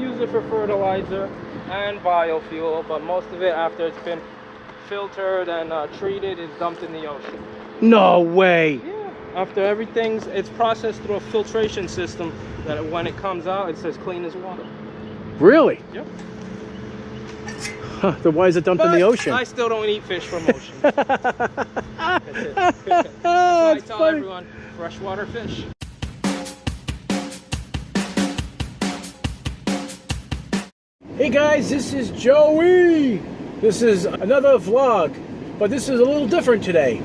use it for fertilizer and biofuel, but most of it, after it's been filtered and treated, is dumped in the ocean. No way. Yeah. After it's processed through a filtration system that when it comes out, it's as clean as water. Really? Yep. Huh, then why is it dumped in the ocean? I still don't eat fish from ocean. That's it. That's why I tell everyone, freshwater fish. Hey guys, this is Joey. This is another vlog, but this is a little different today.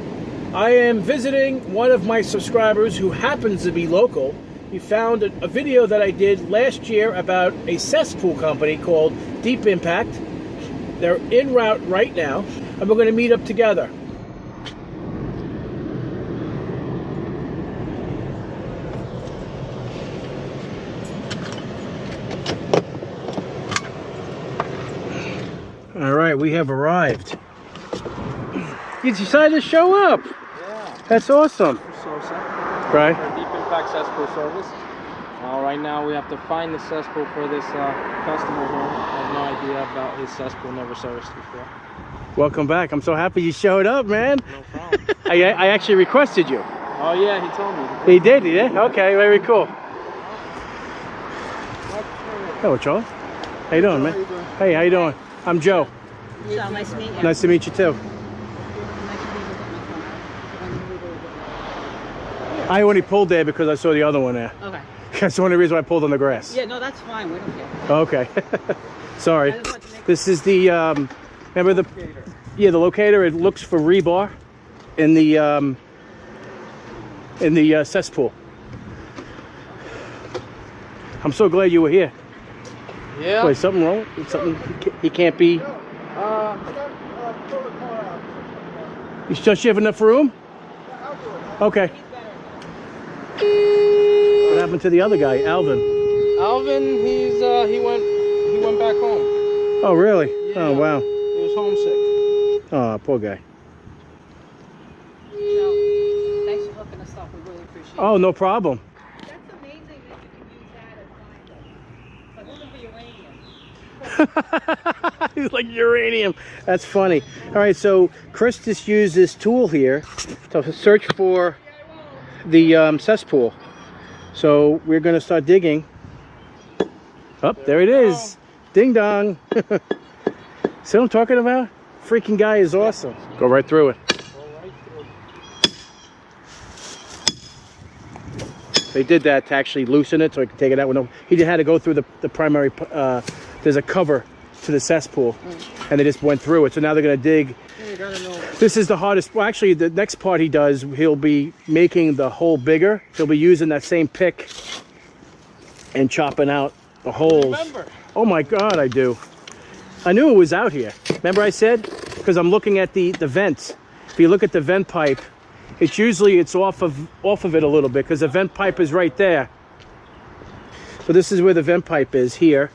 I am visiting one of my subscribers who happens to be local. He found a video that I did last year about a cesspool company called Deep Impact. They're en route right now, and we're going to meet up together. All right, we have arrived. You decided to show up. Yeah. That's awesome. So Right. Deep Impact cesspool service. Right now we have to find the cesspool for this customer here. I have no idea about his cesspool, never serviced before. Welcome back. I'm so happy you showed up, man. No problem. I actually requested you. Oh yeah, he told me. He did, yeah? Okay, very cool. Hello, Charles. How you doing, man? Hey, how you doing? I'm Joe. So nice to meet you. Nice to meet you too. I only pulled there because I saw the other one there. Okay. That's the only reason I pulled on the grass. Yeah, no, that's fine. We don't care. Okay. Sorry. This is the remember the locator. It looks for rebar in the cesspool. I'm so glad you were here. Yeah. Wait, something wrong? Something he can't be. You still have enough room? Okay. What happened to the other guy, Alvin? Alvin, he went back home. Oh, really? Yeah. Oh, wow. He was homesick. Oh, poor guy. So, thanks for hooking us up. We really appreciate it. Oh, no problem. That's amazing that you can use that as kind of. It's like looking for uranium. He's like uranium. That's funny. All right, so Chris just used this tool here to search for the cesspool. So we're going to start digging. Oh, there it is. Ding dong. See what I'm talking about? Freaking guy is awesome. Go right through it. They did that to actually loosen it so I could take it out. He had to go through the primary, there's a cover to the cesspool, and they just went through it. So now they're going to dig. This is the hardest. Well, actually, the next part he does, he'll be making the hole bigger. He'll be using that same pick and chopping out the holes. Remember. Oh my God, I do. I knew it was out here. Remember I said? Because I'm looking at the vents. If you look at the vent pipe, it's usually off of it a little bit because the vent pipe is right there. So this is where the vent pipe is here.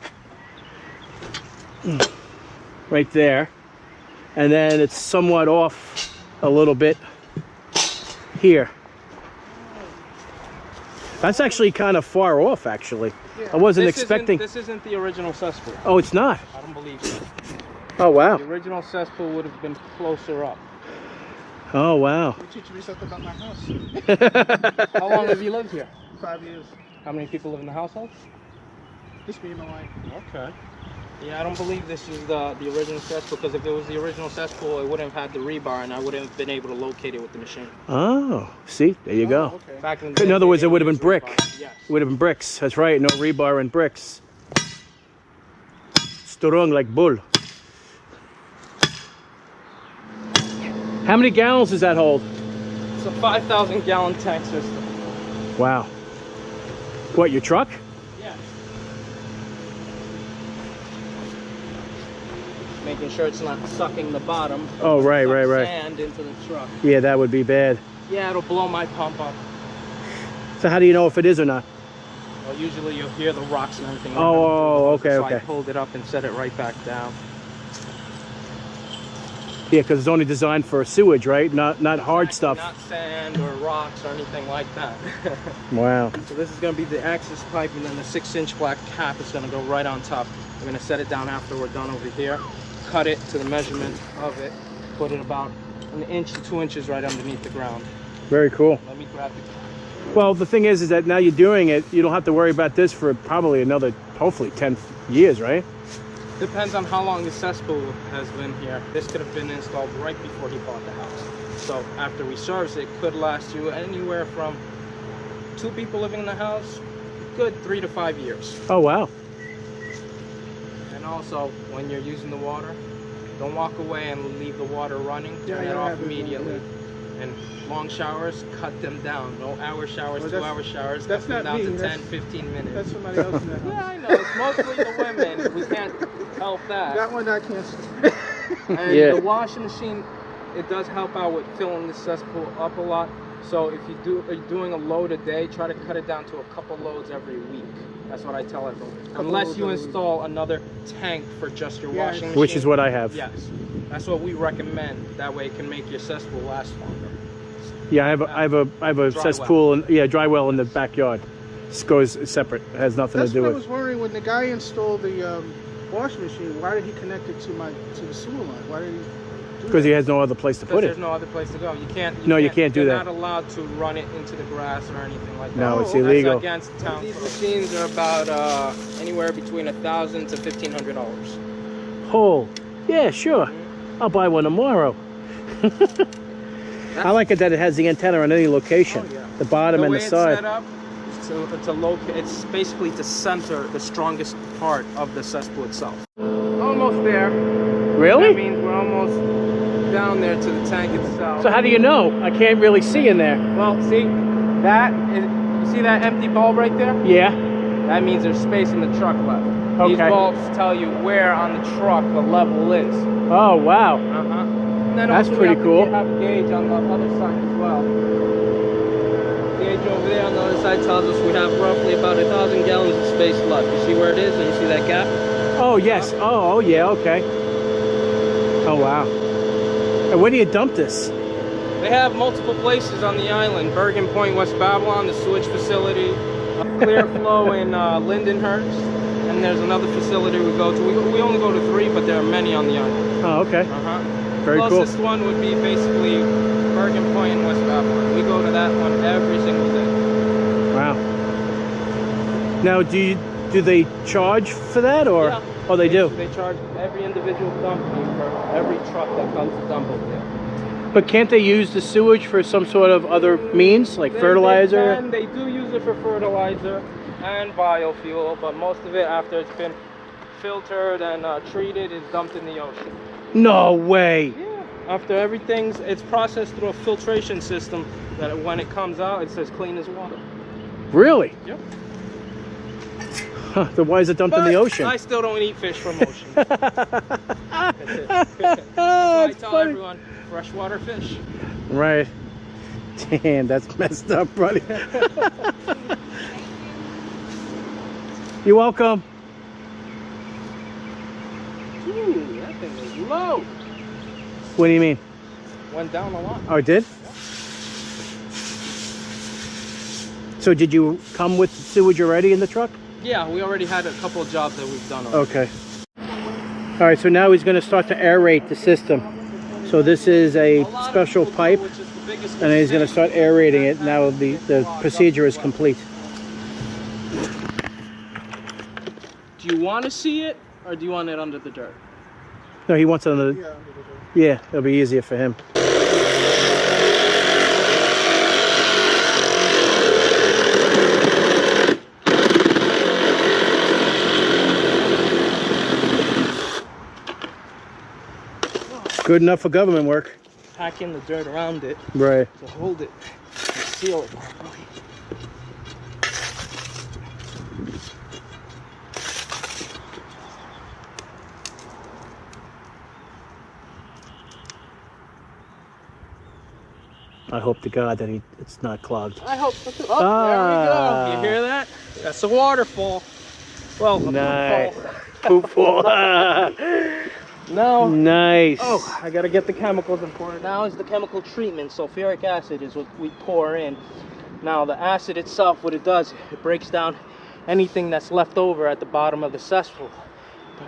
Right there. And then it's somewhat off a little bit here. That's actually kind of far off, actually. I wasn't expecting. This isn't the original cesspool. Oh, it's not? I don't believe so. Oh, wow. The original cesspool would have been closer up. Oh, wow. You teach me something about my house. How long have you lived here? 5 years. How many people live in the household? Just me and my wife. Okay. Yeah, I don't believe this is the original cesspool, because if it was the original cesspool, it wouldn't have had the rebar, and I wouldn't have been able to locate it with the machine. Oh, see? There you go. Okay. Back in the day, In other words, it would have been used brick. rebar. Yes. It would have been bricks. That's right. No rebar and bricks. Strong like bull. How many gallons does that hold? It's a 5,000 gallon tank system. Wow. What, your truck? Yeah. Making sure it's not sucking the bottom. Oh, right. Sand into the truck. Yeah, that would be bad. Yeah, it'll blow my pump up. So how do you know if it is or not? Well, usually you'll hear the rocks and everything. Oh, okay, so okay. I pulled it up and set it right back down. Yeah, because it's only designed for sewage, right? Not hard Exactly, stuff. Not sand or rocks or anything like that. Wow. So this is going to be the access pipe, and then the 6-inch black cap is going to go right on top. We're going to set it down after we're done over here, cut it to the measurement of it, put it about 1 inch to 2 inches right underneath the ground. Very cool. Let me grab the... Well, the thing is that now you're doing it, you don't have to worry about this for probably another, hopefully 10 years, right? Depends on how long the cesspool has been here. This could have been installed right before he bought the house. So after we service it, could last you anywhere from 2 people living in the house, good 3 to 5 years. Oh, wow. And also, when you're using the water, don't walk away and leave the water running. Turn it off immediately. And long showers, cut them down. No hour showers, 2-hour showers. That's cut them not down me. to 10, 15 minutes. That's somebody else in the house. Yeah, I know. It's mostly the women. We can't help that. That one I can't stand. And Yeah. the washing machine, it does help out with filling the cesspool up a lot. So if are doing a load a day, try to cut it down to a couple loads every week. That's what I tell everyone. Unless you install another tank for just your washing machine. Which is what I have. Yes. That's what we recommend. That way it can make your cesspool last longer. Yeah, I have a Dry cesspool and dry well in the backyard. This goes separate. It has nothing That's to do what I with. was wondering when the guy installed the washing machine. Why did he connect it to the sewer line? Why did he? Because he has no other place to Because put there's it. no other place to go. You can't do You're not that. allowed to run it into the grass or anything like that. No, it's That's illegal. against town. These machines are about anywhere between $1,000 to $1,500. Hole. Yeah, sure. I'll buy one tomorrow. I like it that it has the antenna on any location. Oh, yeah. The bottom and the way side. it's set up, it's basically to center the strongest part of the cesspool itself. Almost there. That Really? means we're almost down there to the tank itself. So how do you know? I can't really see in there. Well, see, you see that empty bulb right there? Yeah. That means there's space in the truck left. Okay. These bulbs tell you where on the truck the level is. Oh, wow. And then That's also pretty cool. We have a gauge on the other side as well. Gauge over there on the other side tells us we have roughly about 1,000 gallons of space left. You see where it is, and you see that gap? Oh, yes. Oh, yeah, okay. Oh, wow. And where do you dump this? They have multiple places on the island. Bergen Point, West Babylon, the sewage facility, Clear Flow in Lindenhurst, and there's another facility we go to. We only go to 3, but there are many on the island. Oh, okay. Very cool. Closest one would be basically Bergen Point in West Babylon. We go to that one every single day. Wow. Now, do they charge for that, or? Yeah. Oh, they do. They charge every individual company for every truck that comes to dump over there. But can't they use the sewage for some sort of other means, like fertilizer? They do use it for fertilizer and biofuel, but most of it, after it's been filtered and treated, is dumped in the ocean. No way. Yeah. After it's processed through a filtration system that when it comes out, it's as clean as water. Really? Yep. Huh, then why is it dumped in the ocean? I still don't eat fish from ocean. That's why I tell everyone, freshwater fish. Right. Damn, that's messed up, buddy. You're welcome. Ooh, that thing is low. What do you mean? Went down a lot. Oh, it did? So did you come with sewage already in the truck? Yeah, we already had a couple of jobs that we've done already. Okay. All right, so now he's going to start to aerate the system. So this is a special pipe, and then he's going to start aerating it. Now the procedure is complete. Do you want to see it, or do you want it under the dirt? No, he wants it under the... Yeah, it'll be easier for him. Good enough for government work. Pack in the dirt around it Right. to hold it and seal it properly. I hope to God that it's not clogged. I hope so too. Oh, there we go. You hear that? That's a waterfall. Well, a Nice. poop fall. Poop fall. Now, Nice. oh, I gotta get the chemicals and pour it. Now is the chemical treatment. Sulfuric acid is what we pour in. Now the acid itself, what it does, it breaks down anything that's left over at the bottom of the cesspool.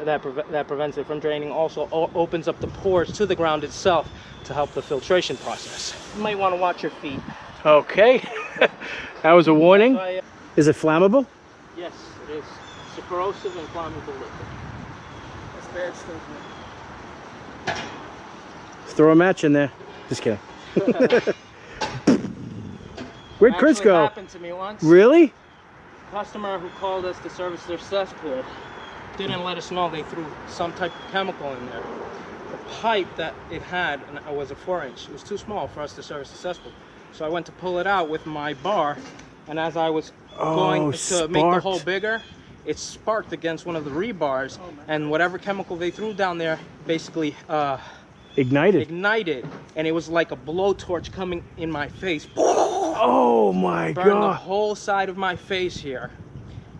That prevents it from draining. Also opens up the pores to the ground itself to help the filtration process. You might want to watch your feet. Okay. That was a warning. Is it flammable? Yes, it is. It's a corrosive and flammable liquid. That's bad stuff, man. Throw a match in there. Just kidding. Where'd Chris Actually go? Happened to me once. Really? Customer who called us to service their cesspool didn't let us know they threw some type of chemical in there. The pipe that it had was a 4-inch. It was too small for us to service the cesspool. So I went to pull it out with my bar, and as I was going to make the hole bigger, it sparked against one of the rebars, and whatever chemical they threw down there basically ignited, and it was like a blowtorch coming in my face. Oh my Burned the God. whole side of my face here.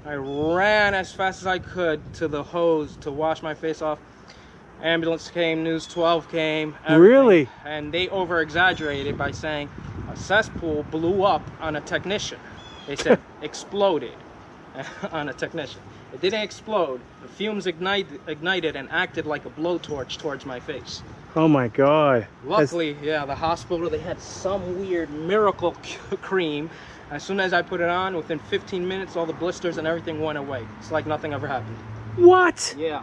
I ran as fast as I could to the hose to wash my face off. Ambulance came, News 12 came. Everything. Really? And they over-exaggerated by saying a cesspool blew up on a technician. They said exploded on a technician. It didn't explode. The fumes ignited and acted like a blowtorch towards my face. Oh my God. Luckily, yeah, the hospital, they had some weird miracle cream. As soon as I put it on, within 15 minutes, all the blisters and everything went away. It's like nothing ever happened. What? Yeah.